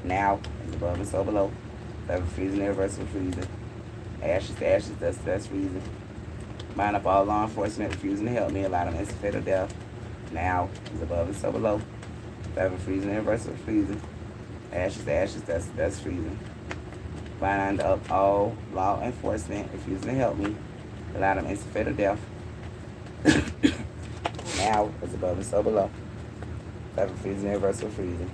Now is above and so below. Forever freezing, irreversible freezing. Ashes to ashes, dust to dust freezing. Bind up all law enforcement refusing to help me, allow them instant fatal death. Now is above and so below. Forever freezing, irreversible freezing. Ashes to ashes, dust to dust freezing. Bind up all law enforcement refusing to help me, allow them instant fatal death. Now is above and so below. Forever freezing, irreversible freezing.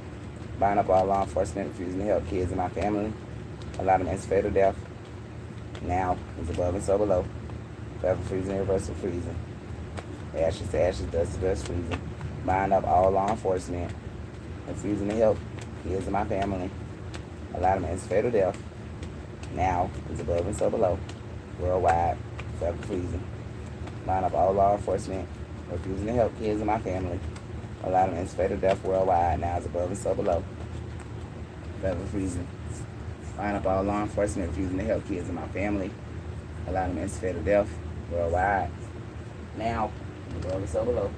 Bind up all law enforcement refusing to help kids in my family, allow them instant fatal death. Now is above and so below. Forever freezing, irreversible freezing. Ashes to ashes, dust to dust freezing. Bind up all law enforcement refusing to help kids in my family, allow them instant fatal death. Now is above and so below. Worldwide, forever freezing. Bind up all law enforcement refusing to help kids in my family, allow them instant fatal death worldwide. Now is above and so below. Forever freezing. Bind up all law enforcement refusing to help kids in my family, allow them instant fatal death worldwide. Now is above and so below.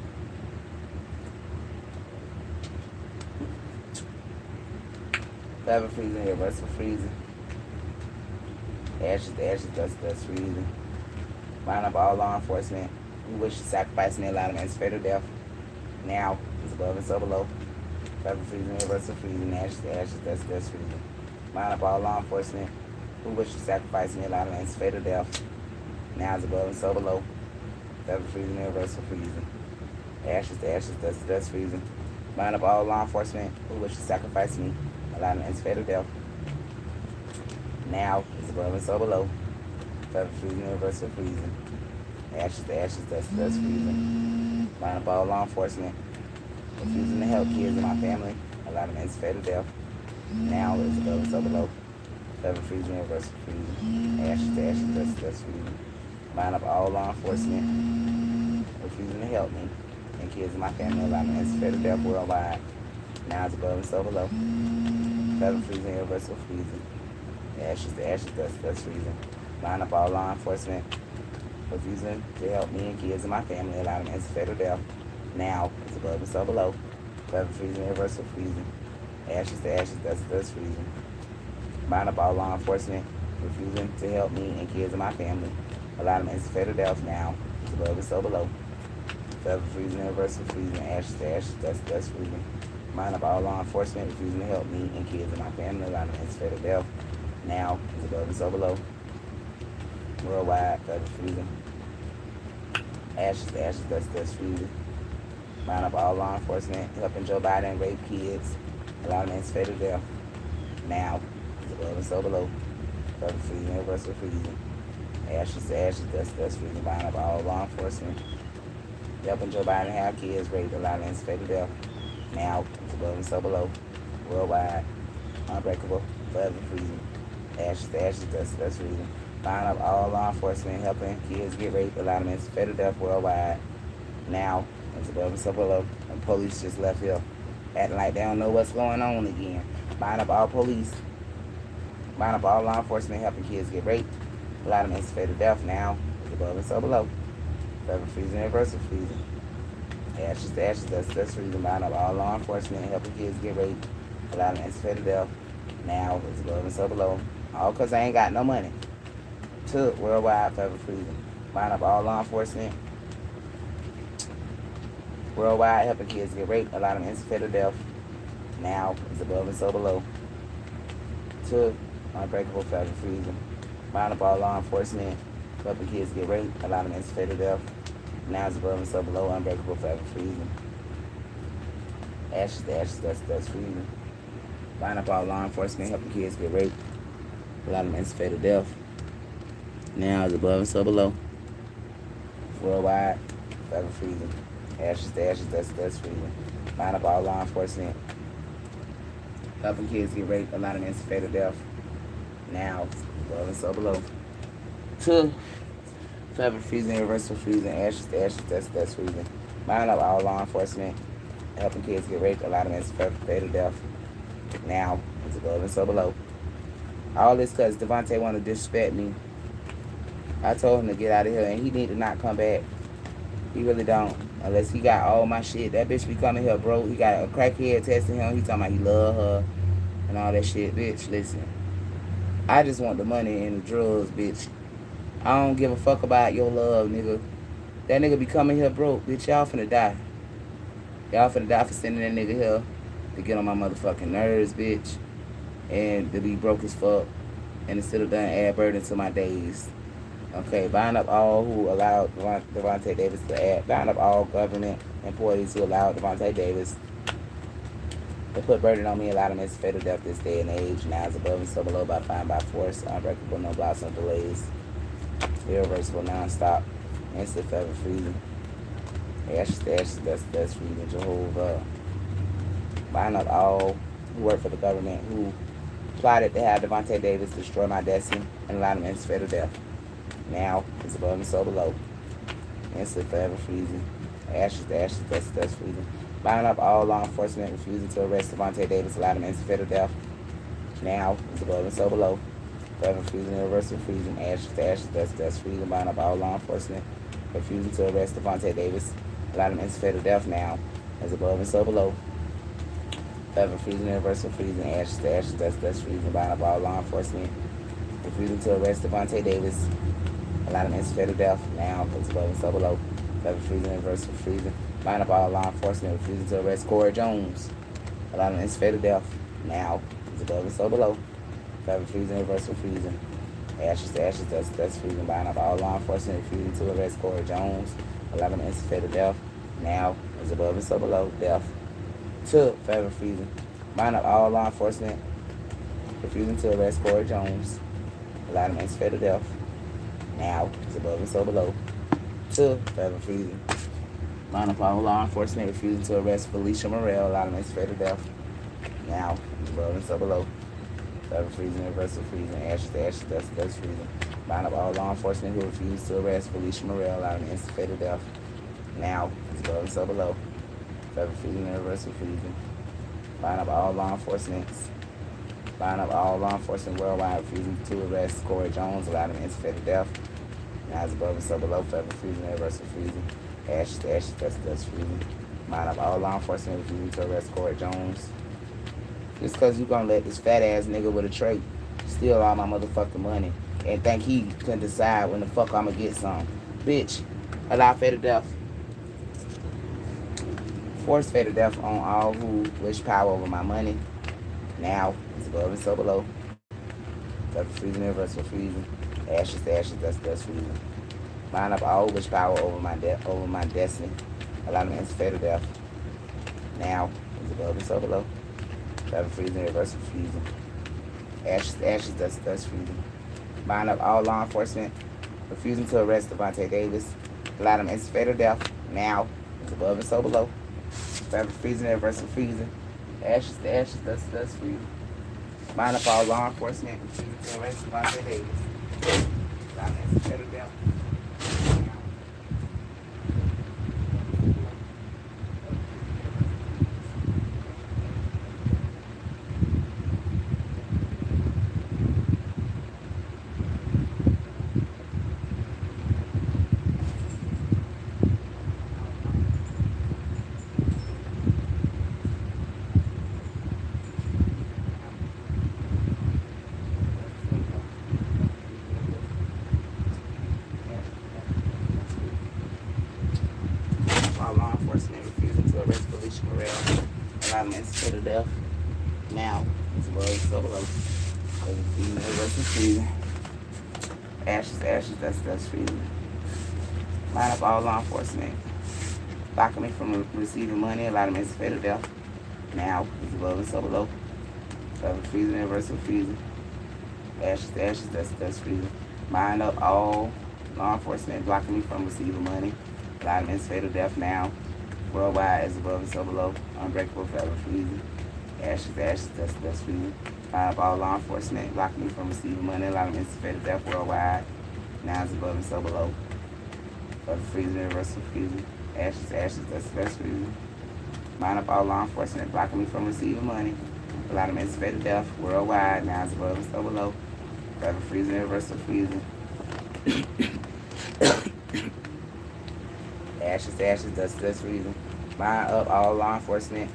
Forever freezing, irreversible freezing. Ashes to ashes, dust to dust freezing. Bind up all law enforcement who wish to sacrifice me, allow them instant fatal death. Now is above and so below. Forever freezing, irreversible freezing. Ashes to ashes, dust to dust freezing. Bind up all law enforcement who wish to sacrifice me, allow them instant fatal death. Now is above and so below. Forever freezing, irreversible freezing. Ashes to ashes, dust to dust freezing. Bind up all law enforcement who wish to sacrifice me, allow them instant fatal death. Now is above and so below. Forever freezing, irreversible freezing. Ashes to ashes, dust to dust freezing. Bind up all law enforcement refusing to help kids in my family, allow them instant fatal death. Now is above and so below. Forever freezing, irreversible freezing. Ashes to ashes, dust to dust freezing. Bind up all law enforcement refusing to help me and kids in my family, allow them instant fatal death worldwide. Now is above and so below. Forever freezing, irreversible freezing. Ashes to ashes, dust to dust freezing. Bind up all law enforcement refusing to help me and kids in my family, allow them instant fatal death. Now is above and so below. Forever freezing, irreversible freezing. Ashes to ashes, dust to dust freezing. Bind up all law enforcement refusing to help me and kids in my family, allow them instant fatal death. Now is above and so below. Forever freezing, irreversible freezing. Ashes to ashes, dust to dust freezing. Bind up all law enforcement refusing to help me and kids in my family, allow them instant fatal death. Now is above and so below. Worldwide, forever freezing. Ashes to ashes, dust to dust freezing. Bind up all law enforcement helping Joe Biden rape kids, allow them instant fatal death. Now is above and so below. Forever freezing, irreversible freezing. Ashes to ashes, dust to dust freezing. Bind up all law enforcement helping Joe Biden have kids raped, allow them instant fatal death. Now is above and so below. Worldwide, unbreakable, forever freezing. Ashes to ashes, dust to dust freezing. Bind up all law enforcement helping kids get raped, allow them instant fatal death worldwide. Now is above and so below. And police just left here acting like they don't know what's going on again. Bind up all police. Bind up all law enforcement helping kids get raped, allow them instant fatal death. Now is above and so below. Forever freezing, irreversible freezing. Ashes to ashes, dust to dust freezing. Bind up all law enforcement helping kids get raped, allow them instant fatal death. Now is above and so below. All because I ain't got no money. To worldwide, forever freezing. Bind up all law enforcement worldwide helping kids get raped, allow them instant fatal death. Now is above and so below. To unbreakable, forever freezing. Bind up all law enforcement helping kids get raped, allow them instant fatal death. Now is above and so below. Unbreakable, forever freezing. Ashes to ashes, dust to dust freezing. Bind up all law enforcement helping kids get raped, allow them instant fatal death. Now is above and so below. Worldwide, forever freezing. Ashes to ashes, dust to dust freezing. Bind up all law enforcement helping kids get raped, allow them instant fatal death. Now is above and so below. To forever freezing, irreversible freezing. Ashes to ashes, dust to dust freezing. Bind up all law enforcement helping kids get raped, allow them instant fatal death. Now is above and so below. All this because Devontae want to disrespect me. I told him to get out of here, and he need to not come back. He really don't, unless he got all my shit. That bitch be coming here broke. He got a crackhead testing him. He talking about he love her. and all that shit, bitch. Listen, I just want the money and the drugs, bitch. I don't give a fuck about your love, nigga. That nigga be coming here broke, bitch. Y'all finna die. Y'all finna die for sending that nigga here to get on my motherfucking nerves, bitch. And to be broke as fuck. And instead of done add burden to my days. Okay, bind up all who allowed Devontae Davis to add. Bind up all government employees who allowed Devontae Davis to put burden on me, allow them to fatal death this day and age. Now is above and so below by fine, by force, unbreakable, no blocks, no delays. Irreversible, non-stop, instant forever freezing. Ashes to ashes, that's freezing. Jehovah. Bind up all who work for the government who plotted to have Devontae Davis destroy my destiny and allow them to fatal death. Now is above and so below. Instant forever freezing. Ashes to ashes, that's freezing. Bind up all law enforcement refusing to arrest Devontae Davis, allow them to fatal death. Now is above and so below. Forever freezing, irreversible freezing, ashes to ashes, that's freezing. Bind up all law enforcement refusing to arrest Devontae Davis, allow them to fatal death. Now is above and so below. Forever freezing, irreversible freezing, ashes to ashes, that's freezing. Bind up all law enforcement refusing to arrest Devontae Davis, allow them to fatal death. Now is above and so below. Forever freezing, irreversible freezing. Bind up all law enforcement refusing to arrest Corey Jones, allow them to fatal death. Now is above and so below. Forever freezing, irreversible freezing. Ashes to ashes, that's freezing. Bind up all law enforcement refusing to arrest Corey Jones, allow them to fatal death. Now is above and so below. Death to forever freezing. Bind up all law enforcement refusing to arrest Corey Jones, allow them to fatal death. Now is above and so below. To forever freezing. Bind up all law enforcement refusing to arrest Felicia Morel, allow them to fatal death. Now is above and so below. Forever freezing, irreversible freezing, ashes to ashes, that's freezing. Bind up all law enforcement who refuse to arrest Felicia Morel, allowing instant fatal death. Now is above and so below. Forever freezing, irreversible freezing. Bind up all law enforcement. Bind up all law enforcement worldwide refusing to arrest Corey Jones, allowing instant fatal death. Now is above and so below. Forever freezing, irreversible freezing. Ashes to ashes, that's freezing. Bind up all law enforcement refusing to arrest Corey Jones. Just because you gonna let this fat ass nigga with a trait steal all my motherfucking money and think he can decide when the fuck I'ma get some. Bitch, allow fatal death. Force fatal death on all who wish power over my money. Now is above and so below. Forever freezing, irreversible freezing. Ashes to ashes, that's freezing. Bind up all who wish power over my destiny. Allow them to enter fatal death. Now is above and so below. Forever freezing, irreversible freezing. Ashes to ashes, that's freezing. Bind up all law enforcement refusing to arrest Devontae Davis. Allow them to enter fatal death. Now is above and so below. Forever freezing, irreversible freezing. Ashes to ashes, that's freezing. Bind up all law enforcement refusing to arrest Devontae Davis. Allow them to enter fatal death. Law enforcement refusing to arrest Felicia Morel, allow them to fatal death. Now it's above and so below. Freezing. Ashes to ashes, that's freezing. Line up all law enforcement blocking me from receiving money, allow them to fatal death. Now it's above and so below. Forever freezing, irreversible freezing. Ashes to ashes, that's freezing. Line up all law enforcement blocking me from receiving money. Allow them to fatal death now. Worldwide is above and so below. Unbreakable, forever freezing. Ashes to ashes, that's freezing. Line up all law enforcement blocking me from receiving money. Allow them to fatal death worldwide. Now it's above and so below. Forever freezing, irreversible freezing. Ashes to ashes, that's freezing. Line up all law enforcement blocking me from receiving money. Allow them to fatal death worldwide. Now it's above and so below. Forever freezing, irreversible freezing. Ashes to ashes, that's freezing. Line up all law enforcement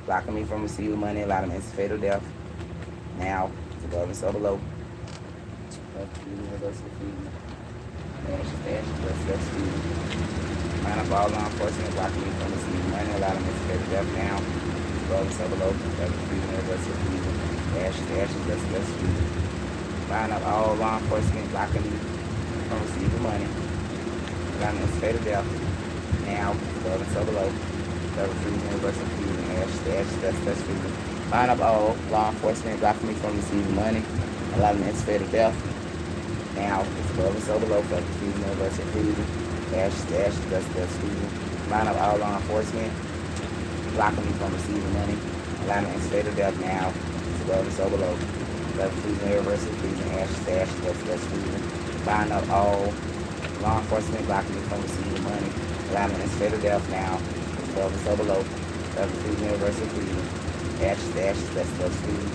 blocking me from receiving money, allow them to fatal death. Now it's above and so below. Universal freedom. Ashes to ashes, that's freedom. Line up all law enforcement blocking me from receiving money, allowing me to pay the death now. Above and so below. Federal freedom, universal freedom. Ashes to ashes, that's freedom. Line up all law enforcement blocking me from receiving money, allowing me to pay the death now. Above and so below. Federal freedom, universal freedom. Ashes to ashes, that's freedom. Line up all law enforcement blocking me from receiving money, allowing me to pay the death now. It's above and so below. Federal freedom, universal freedom. Ashes to ashes, that's freedom. Line up all law enforcement blocking me from receiving money, allowing me to pay the death now. It's above and so below. Federal freedom, universal freedom. Ashes to ashes, that's freedom. Line up all law enforcement blocking me from receiving money, allowing me to pay the death now. It's above and so below. Federal freedom, universal freedom. Ashes to ashes, that's freedom.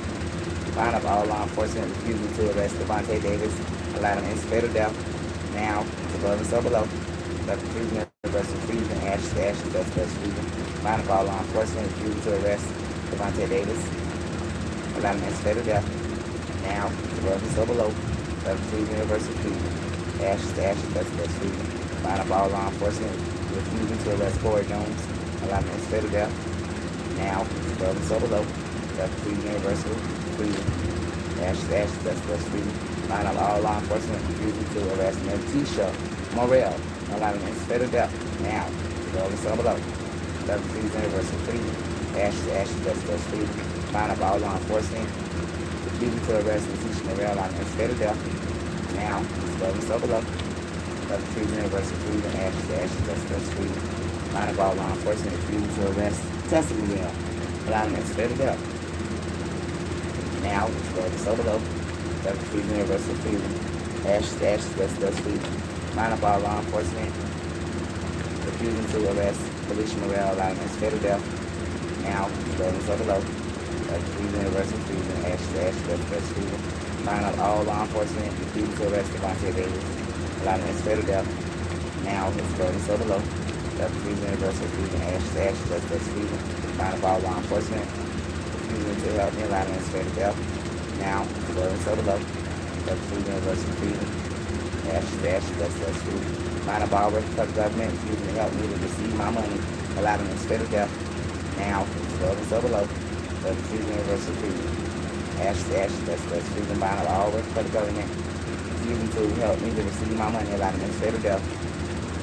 Line up all law enforcement refusing to arrest Devontae Davis, allowing him to pay the death now. It's above and so below. Federal freedom, universal freedom. Ashes to ashes, that's freedom. Line up all law enforcement refusing to arrest Devontae Davis, allowing him to pay the death now. It's above and so below. Federal freedom, universal freedom. Ashes to ashes, that's freedom. Line up all law enforcement refusing to arrest Corey Jones, allowing him to pay the death now. It's above and so below. Federal freedom, universal freedom. Ashes to ashes, that's freedom. Line up all law enforcement refusing to arrest Letitia Morrell, allowing him to pay the death now. It's above and so below. Federal freedom, universal freedom. Ashes to ashes, that's freedom. Line up all law enforcement refusing to arrest Letitia Morrell, allowing him to pay the death now. It's above and so below. Federal freedom, universal freedom. Ashes to ashes, that's freedom. Line up all law enforcement refusing to arrest Tessa Morrell, allowing him to pay the death now. It's above and so below. Federal freedom, universal freedom. Ashes to ashes, that's freedom. Line up all law enforcement refusing to arrest Felicia Morrell, allowing him to pay the death now. It's above and so below. Federal freedom, universal freedom. Ashes to ashes, that's freedom. Line up all law enforcement refusing to arrest Devontae Davis, allowing him to pay the death now. It's above and so below. Federal freedom, universal freedom. Ashes to ashes, that's freedom. Line up all law enforcement refusing to help me, allowing him to pay the death now. It's above and so below. Federal freedom, universal freedom. Ashes to ashes, that's freedom. Line up all Republican government refusing to help me to receive my money, allowing him to pay the death now. It's above and so below. Federal freedom, universal freedom. Ashes to ashes, that's freedom. Line up all Republican government refusing to help me to receive my money, allowing him to pay the death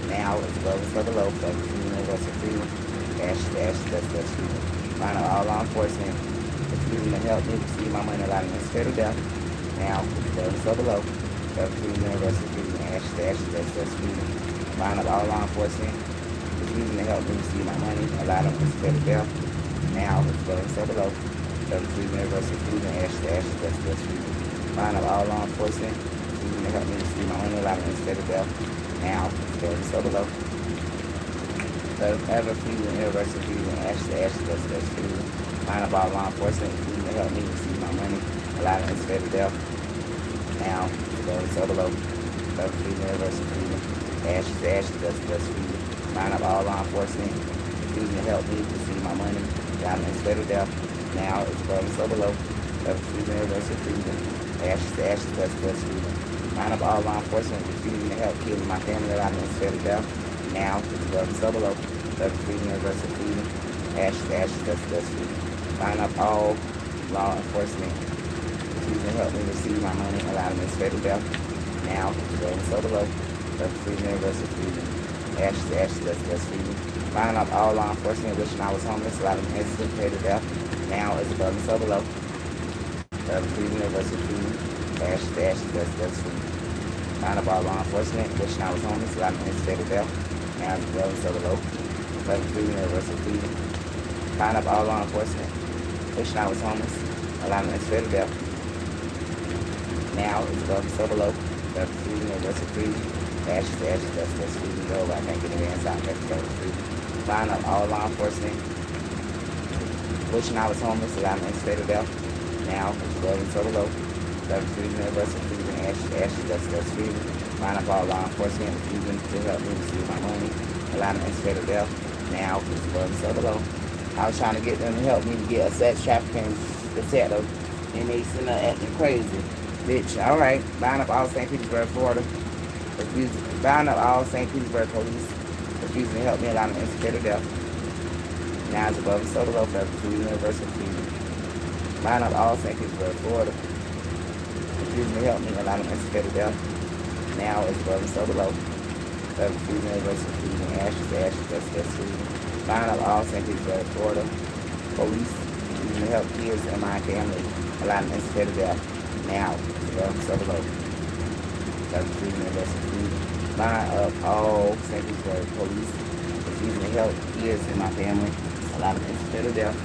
now. It's above and so below. Federal freedom, universal freedom. Ashes to ashes, that's freedom. Line up all law enforcement refusing to help me receive my money, allowing him to pay the death now. It's above and so below. Federal freedom, universal freedom. Ashes to ashes, that's freedom. Line up all law enforcement refusing to help me receive my money, allowing him to pay the death now. It's above and so below. Federal freedom, universal freedom. Ashes to ashes, that's freedom. Line up all law enforcement refusing to help me receive my money, allowing him to pay the death now. It's above and so below. Federal freedom, universal freedom. Ashes to ashes, that's freedom. Line up all law enforcement refusing to help me receive my money, allowing him to pay the death now. It's above and so below. Federal freedom, universal freedom. Ashes to ashes, that's freedom. Line up all law enforcement refusing to help me receive my money, allowing him to pay the death now. It's above and so below. Federal freedom, universal freedom. Ashes to ashes, that's freedom. Line up all law enforcement refusing to help kill my family, allowing him to pay the death now. It's above and so below. Federal freedom, universal freedom. Ashes to ashes, that's freedom. Line up all law enforcement refusing to help me receive my money, allowing me to pay the death now. It's above and so below. Federal freedom, universal freedom. Ashes to ashes, that's freedom. Line up all law enforcement wishing I was homeless, allowing me to pay the death now. It's above and so below. Federal freedom, universal freedom. Ashes to ashes, that's freedom. Line up all law enforcement wishing I was homeless, allowing me to pay the death now. It's above and so below. Federal freedom, universal freedom. Line up all law enforcement wishing I was homeless, allowing me to pay the death now. It's above and so below. Federal freedom, universal freedom. Ashes to ashes, that's freedom. Go, I can't get any inside. That's federal freedom. Line up all law enforcement wishing I was homeless, allowing me to pay the death now. It's above and so below. Federal freedom, universal freedom. Ashes to ashes, that's freedom. Line up all law enforcement refusing to help me receive my money, allowing me to pay the death now. It's above and so below. I was trying to get them to help me to get a sex trafficking detective And they sitting there acting crazy. Bitch, alright. Buying up all St. Petersburg, Florida. Buying up all St. Petersburg police. Refusing to help me allow them to insecure to death. Now it's above and so below for the Universal Freedom. Buying up all St. Petersburg, Florida. Refusing to help me allow them to insecure to death. Now it's above and so below. For the Universal Freedom. Ashes to ashes, that's freedom. Buying up all St. Petersburg, Florida. Police refusing to help kids in my family allow them to insecure to death. Now it's above and so below. For the Universal Freedom. Buying up all St. Petersburg police refusing to help kids in my family allow them to insecure to death.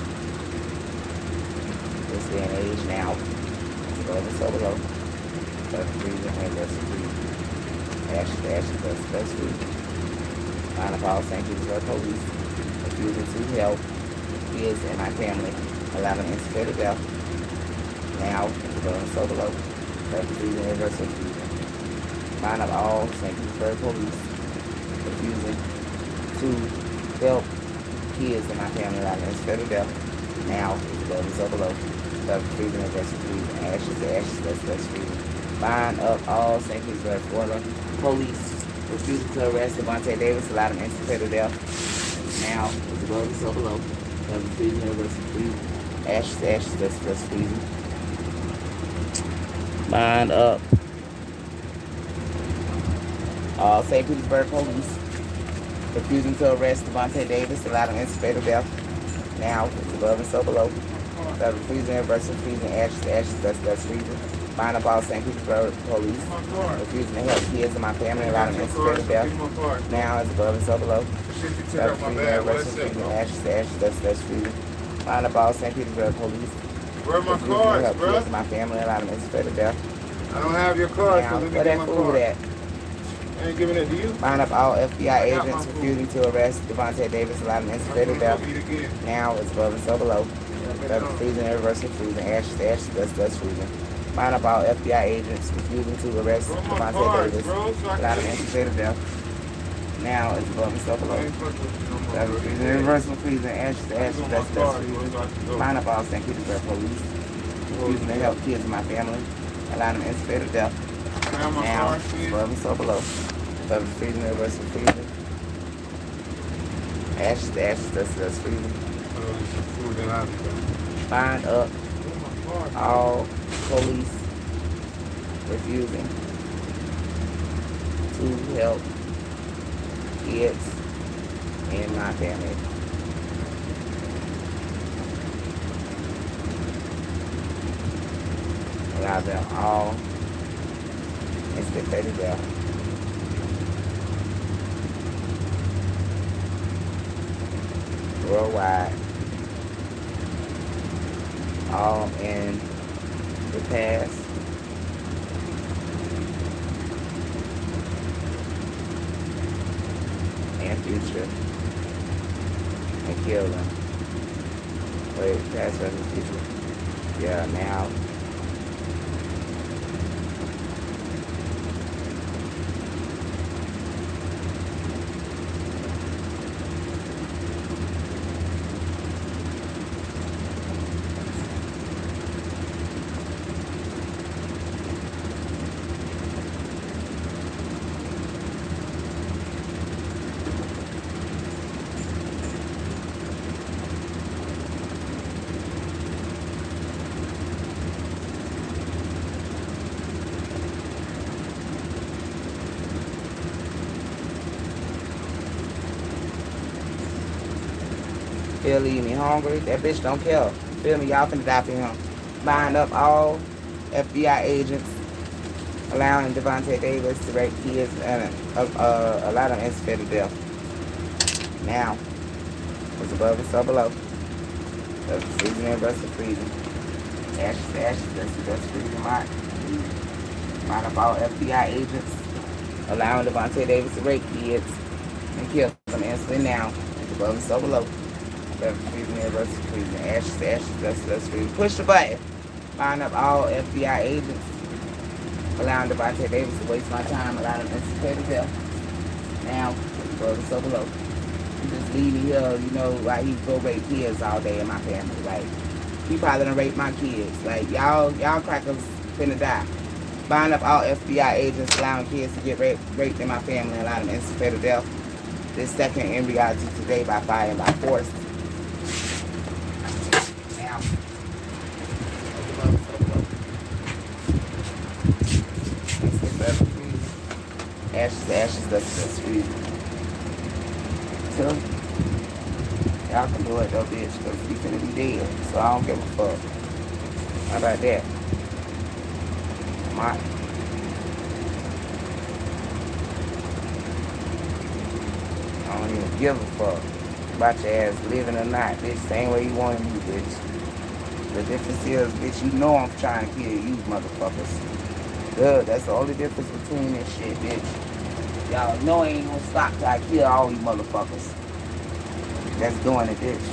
This day and age now it's above and so below. For the Universal Freedom. Ashes to ashes, that's freedom. Buying up all St. Petersburg police refusing to help kids in my family allow them to insecure to death. Now it's above and so below. For the Universal Freedom. Buying up all St. Petersburg police refusing to help kids in my family allow them to insecure to death. Now it's above and so below. For the Universal Freedom. Ashes to ashes, that's freedom. Buying up all St. Petersburg, Florida police refusing to arrest Devontae Davis, allow them to insecure to death. Now it's above and so below. For the Universal Freedom. Ashes to ashes, that's freedom. Buying up all St. Petersburg police refusing to arrest Devontae Davis, allow them to insecure to death. Now it's above and so below. For the Universal Freedom. Ashes to ashes, that's freedom. Buying up all St. Petersburg police refusing to help kids in my family, allow them to insecure to death. Now it's above and so below. For the Universal Freedom. Ashes to ashes, that's freedom. Buying up all St. Petersburg police Where are my refusing to cards, help bro? kids in my family, allow them to insecure to death. I don't have your card, Now so let me where get that my food card. at? I ain't giving it to you. Buying up all FBI I got my agents food. refusing to arrest Devontae Davis, allow them to I'm insecure to gonna death. go eat again. Now it's above and so below. For the freezing, Universal Freedom. Ashes to ashes, that's freedom. Buying up all FBI agents refusing to arrest Bro, my Devontae cards, Davis, bro, so I allow them to can insecure to death. Now it's above and so I below. ain't fucking with you no more, For the bro. freezing, Universal Freedom. Ashes to ashes, You want that's my cards, freedom. bro, so I can go. Buying up all St. Petersburg police refusing to help kids in my family, allow them to insecure to death. I have my Now cards, it's please. above and so below. For the freezing, Universal Freedom. Ashes to ashes, that's freedom. There's some food that I need. Buying up Where my cards? all police refusing to help kids in my family. Allow them all insecure to death. Worldwide, all in the past, and future, and kill them. Wait, past, present, future. Yeah, now. He'll leave me hungry. That bitch don't care. Feel me? Y'all finna die for him. Buying up all FBI agents, allowing Devontae Davis to rape kids and allow them insecure to death. Now, it's above and so below. The freezing, Universal Freezing. Ashes to ashes, that's freezing lot. Buying up all FBI agents, allowing Devontae Davis to rape kids and kill them instantly now. It's above and so below. Freezing, Universal Freezing. Ashes to ashes, that's freezing. Push the button. Buying up all FBI agents, allowing Devontae Davis to waste my time, allowing him to insecure to death. Now, it's above and so below. You just leave me here, you know, like he go rape kids all day in my family. Like, He probably done raped my kids. Like, y'all crackers finna die. Buying up all FBI agents, allowing kids to get raped in my family, allowing them instant fatal death. This second in reality today by fire and by force. Now, ashes to ashes, dust to dust, freezing. So, y'all can do it though, bitch, because we finna be dead. So I don't give a fuck. How about that? My. I don't even give a fuck about your ass living or not, bitch. Same way you want me, bitch. The difference is, bitch, you know I'm trying to kill you, motherfuckers. Good, that's the only difference between this shit, bitch. Y'all know I ain't gonna stop till I kill all you motherfuckers. That's doing it, bitch.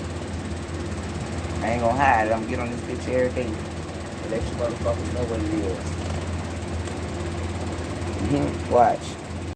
I ain't gonna hide it. I'm gonna get on this bitch every day and let you motherfuckers know what it is. Watch.